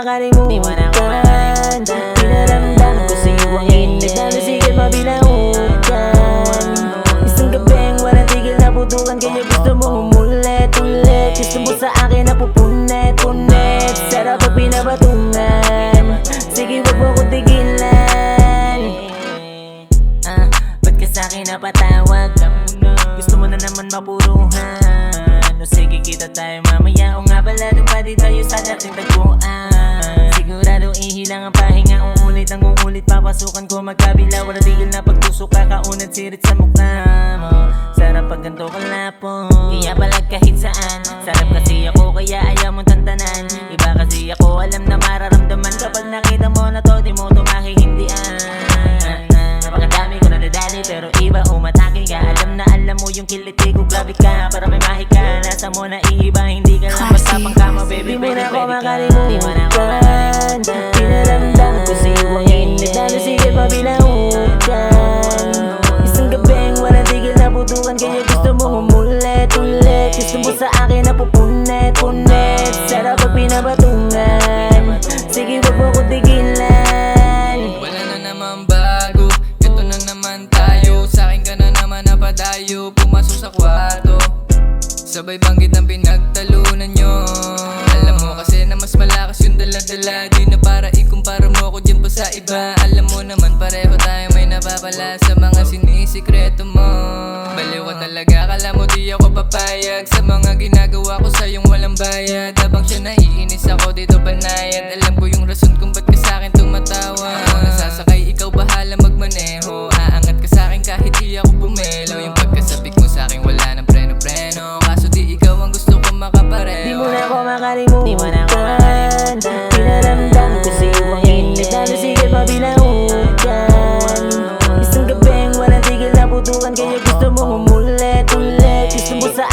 makalimutan. Pinaramdam ko sa'yo ang init na nasigil mabilaukan. Isang gabing walang tigil na putukan, kaya gusto mo umulit-ulit. Gusto mo sa akin na pupunit-punit. Sarap pag pinabatungan, sige wag mo ko tigilan. Ba't ka sa'kin napatawag? Gusto mo na naman mapuruhan. O sige kita tayo mamaya. O nga pala pati tayo sa dating tagpuan. Siguradong ihilang ang pahinga. Uulit ang uulit papasukan ko magkabila. Wala tigil na pagtusok kakaunat sirit sa mukha mo. Sarap pag ganito kalapon, kaya palag kahit saan. Sarap kasi ako kaya ayaw mong tantanan. Iba kasi ako alam na mararamdaman. Kapag nakita mo na to di mo tumahihindian. Napakadami ko nadadali pero iba umatake ka. Alam mo yung kiliti ko grabe ka. Para may mahika nasa mo na iiba. Hindi ka lang basta pang kama baby. Di mo na ako makalimutan. Pinaramdam ko sa'yo ang init na nasigil mabilaukan. Isang gabing walang tigil na putukan, kaya gusto mo umulit-ulit. Gusto mo sa akin na pupunit-punit. Sarap pag pinabatungan, sige wag mo ko tigilan. Wala na naman bago, ito na naman tayo. Sa'kin ka na naman napadayo, pumasok sa kwarto. Sabay banggit ng pinagtalunan nyo. Alam mo kasi na mas malakas yung dala-dala. Di na para ikumpara mo ako dyan pa sa iba. Alam mo naman pareho tayo may napapala sa mga sinisikreto mo. Baliw ka talaga, kala mo di ako papayag sa mga ginagawa ko sa'yong walang bayad. Habang siya naiinis ako dito banayad. Alam ko yung rason kung ba't ka sa'kin tumatawa. Ako nasasakay, ikaw bahala magmaneho. Aangat ka sa'kin kahit di ako bumelo. Yung pagkasabik mo sa'kin wala ng preno-preno. Kaso di ikaw ang gusto ko makapareho. Di mo na ako makalimutan. Pinaramdam ko sa'yo ang init na nasigil mabilaukan. Isang gabing walang tigil na putukan, kaya gusto mo umulit-ulit. Gusto mo sa